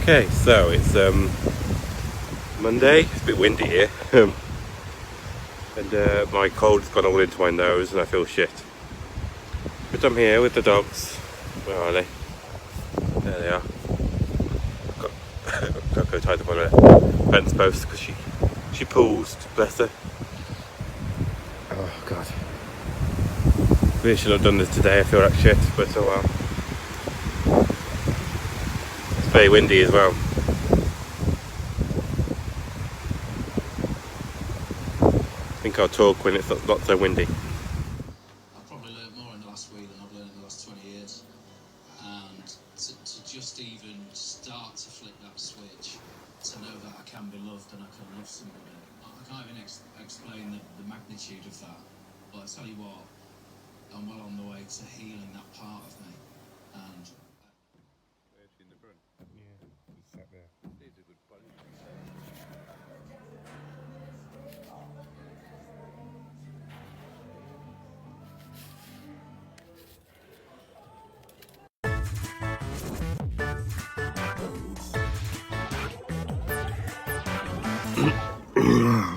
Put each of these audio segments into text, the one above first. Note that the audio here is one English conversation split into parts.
Okay, so it's Monday. It's a bit windy here, and my cold's gone all into my nose, and I feel shit. But I'm here with the dogs. Where are they? There they are. Got to go tie them on a fence post because she pulls. Bless her. Oh God. Really should have done this today. I feel like shit, but oh well. It's very windy as well. I think I'll talk when it's not so windy. I've probably learned more in the last week than I've learned in the last 20 years. And to just even start to flip that switch, to know that I can be loved and I can love somebody. I can't even explain the magnitude of that. But I tell you what, I'm well on the way to healing that part of me. And In the front. Yeah, just sat there. He's a good buddy.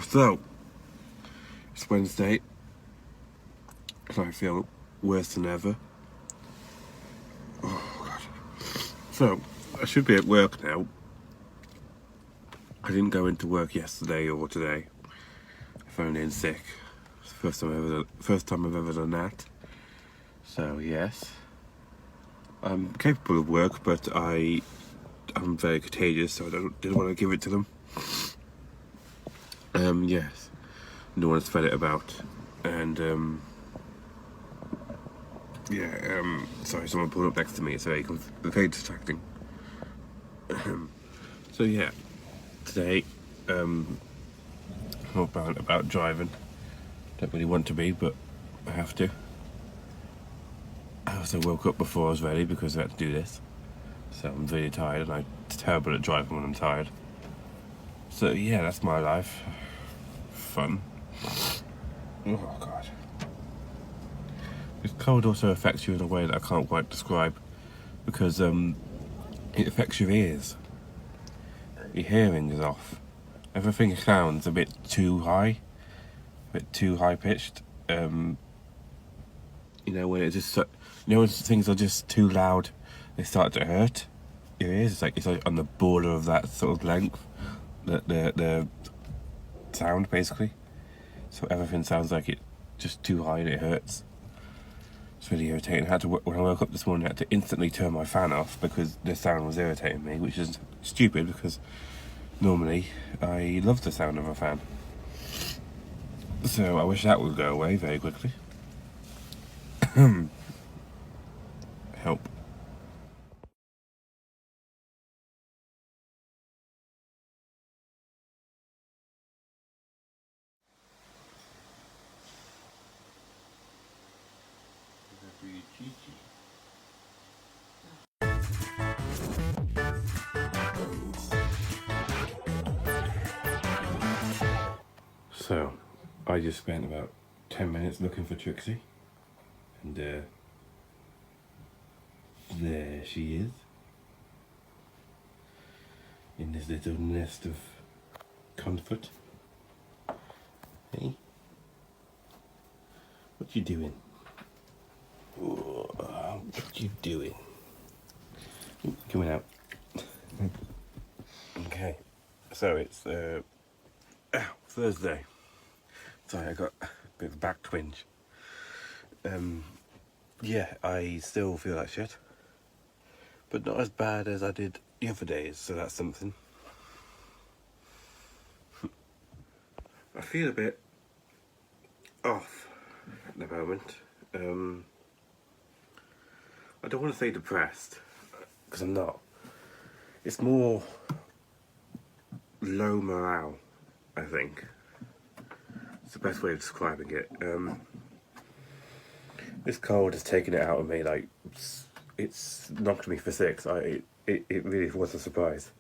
So, it's Wednesday, and I feel worse than ever. Oh, God. So, I should be at work now. I didn't go into work yesterday or today. I phoned in sick. It's the first time I've ever done that. So, yes. I'm capable of work, but I'm very contagious, so I didn't want to give it to them. Yes. No one spread it about. And, sorry, someone pulled up next to me. It's very distracting. So, yeah. Today, about driving. Don't really want to be, but I have to. I also woke up before I was ready because I had to do this. So I'm really tired, and I'm terrible at driving when I'm tired. So, yeah, that's my life. Fun. Oh, God. This cold also affects you in a way that I can't quite describe, because it affects your ears. Your hearing is off. Everything sounds a bit too high, pitched. When it's just when things are just too loud, they start to hurt your ears. It's like on the border of that sort of length, the sound basically. So everything sounds like it just too high and it hurts. It's really irritating. When I woke up this morning, I had to instantly turn my fan off because the sound was irritating me, which is stupid because normally I love the sound of a fan. So I wish that would go away very quickly. Help. So, I just spent about 10 minutes looking for Trixie, and there she is, in this little nest of comfort. Hey, what you doing? What you doing? Coming out. Okay, so it's Thursday. Sorry, I got a bit of a back twinge. Yeah, I still feel like shit, but not as bad as I did the other days, so that's something. I feel a bit off at the moment. I don't want to say depressed, because I'm not. It's more low morale, I think. It's the best way of describing it. This cold has taken it out of me, like, it's knocked me for six. It really was a surprise.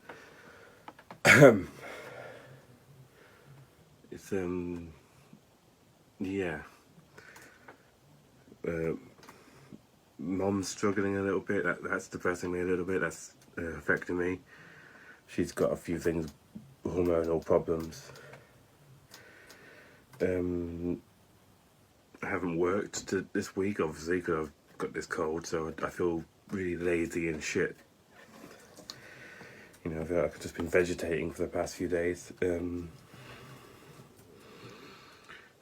It's, yeah. Mom's struggling a little bit. That's depressing me a little bit. That's affecting me. she's got a few things, hormonal problems. I haven't worked this week, obviously, because I've got this cold, so I feel really lazy and shit. You know, I feel like I've just been vegetating for the past few days.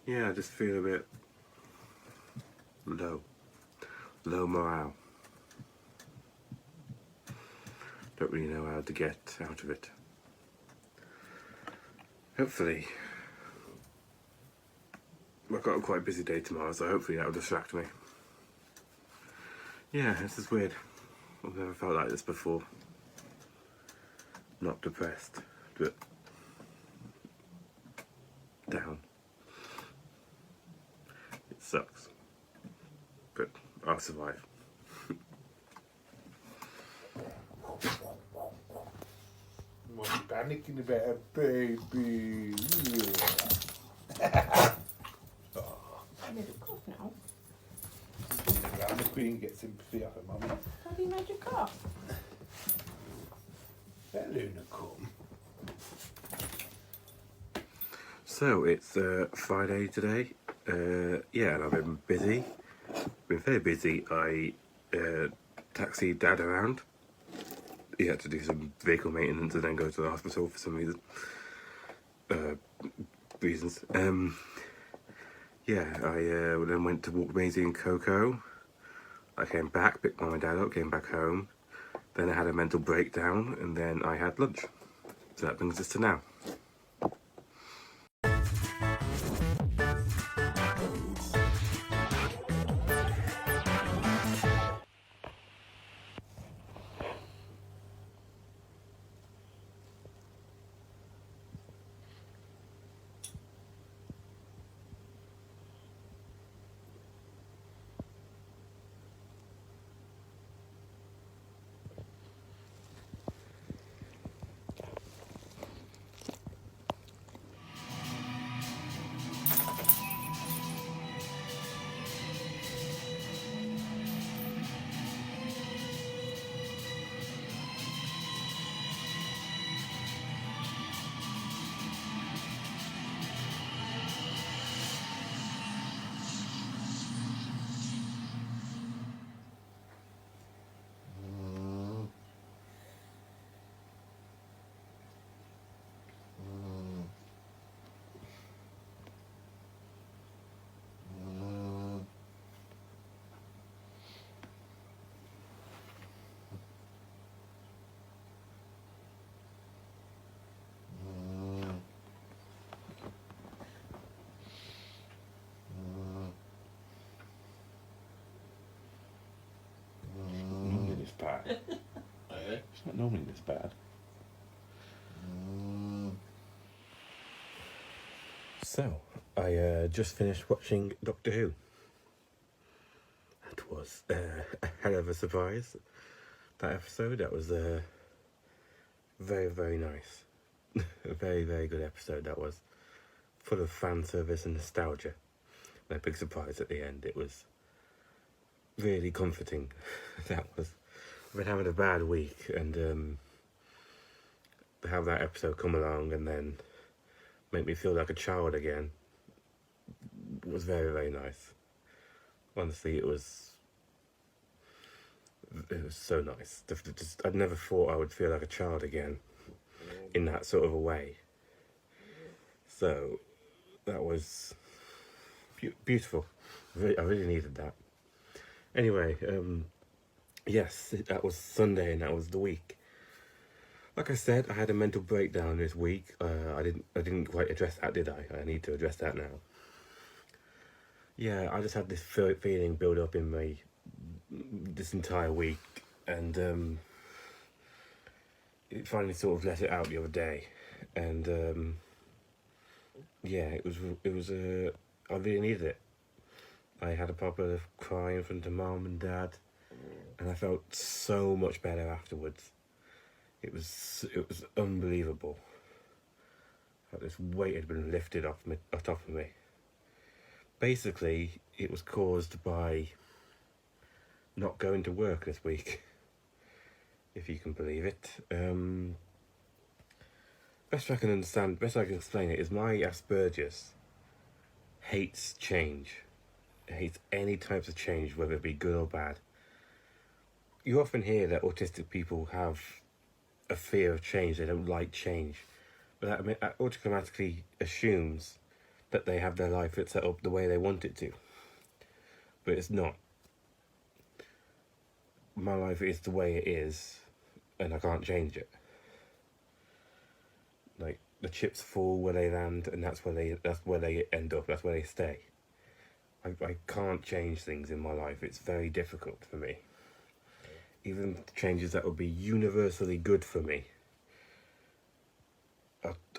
Yeah, I just feel a bit low morale. Don't really know how to get out of it. Hopefully, I've got a quite busy day tomorrow, so hopefully that'll distract me. Yeah, this is weird. I've never felt like this before. Not depressed, but down. It sucks, but I'll survive. What are you panicking about, baby? I made a cough now. I'm just being get sympathy off of mummy. How do you make a cough? Let Luna come. So it's Friday today. Yeah, and I've been busy. Been very busy. I taxied Dad around. He had to do some vehicle maintenance and then go to the hospital for some reason. Reasons. Yeah, I then went to walk Maisie and Coco. I came back, picked Mum and Dad up, came back home. Then I had a mental breakdown, and then I had lunch. So that brings us to now. Normally this bad. It's not normally this bad. So, I just finished watching Doctor Who. That was a hell of a surprise. That episode, that was very, very nice. A very, very good episode that was. Full of fan service and nostalgia. And a big surprise at the end. It was really comforting. That was. I've been having a bad week, and to have that episode come along and then make me feel like a child again was very, very nice. Honestly, it was so nice. I'd never thought I would feel like a child again in that sort of a way. So that was beautiful. I really needed that. Anyway, yes, that was Sunday and that was the week. Like I said, I had a mental breakdown this week. I didn't quite address that, did I? I need to address that now. Yeah, I just had this feeling build up in me this entire week, and it finally sort of let it out the other day, and yeah, it was I really needed it. I had a proper cry in front of Mum and Dad, and I felt so much better afterwards. It was unbelievable. Like this weight had been lifted off top of me. Basically, it was caused by not going to work this week, if you can believe it. best I can understand, best I can explain it is my Asperger's hates change. It hates any types of change, whether it be good or bad. You often hear that autistic people have a fear of change, they don't like change. But that automatically assumes that they have their life set up the way they want it to. But it's not. My life is the way it is, and I can't change it. Like, the chips fall where they land, and that's where they end up, that's where they stay. I can't change things in my life. It's very difficult for me. Even changes that would be universally good for me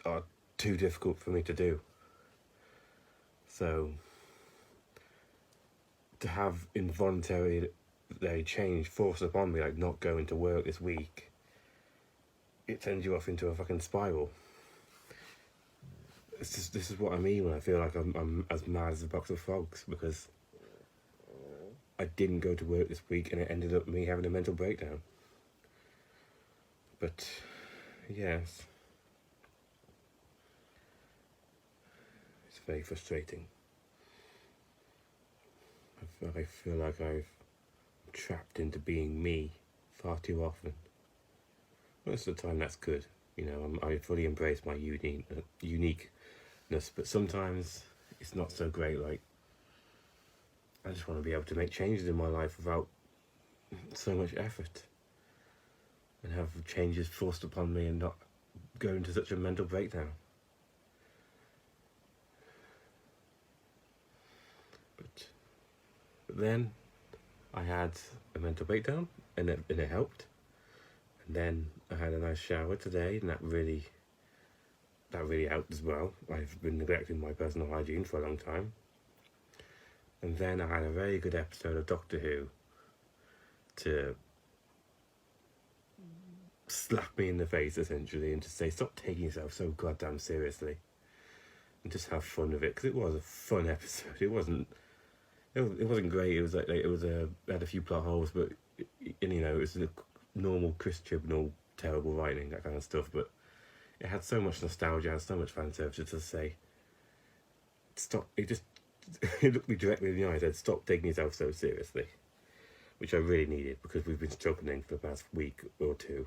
are too difficult for me to do. So, to have involuntary change forced upon me, like not going to work this week, it sends you off into a fucking spiral. This is what I mean when I feel like I'm as mad as a box of frogs, because I didn't go to work this week and it ended up me having a mental breakdown. But yes, it's very frustrating. I feel like I've trapped into being me far too often. Most of the time that's good, you know, I fully embrace my uniqueness, but sometimes it's not so great. Like, I just want to be able to make changes in my life without so much effort, and have changes forced upon me and not go into such a mental breakdown. But then I had a mental breakdown, and it helped. And then I had a nice shower today, and that really helped as well. I've been neglecting my personal hygiene for a long time. And then I had a very good episode of Doctor Who to slap me in the face, essentially, and to say, stop taking yourself so goddamn seriously, and just have fun with it, because it was a fun episode. It wasn't great. It was had a few plot holes, but you know, it was a normal Chris Chibnall terrible writing, that kind of stuff. But it had so much nostalgia, had so much fan service, just to say, stop. It just it looked me directly in the eye and said, stop taking yourself so seriously, which I really needed, because we've been struggling for the past week or two.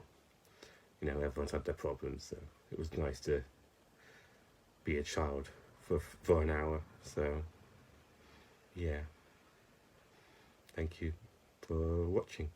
You know, everyone's had their problems, so it was nice to be a child for an hour. So yeah, thank you for watching.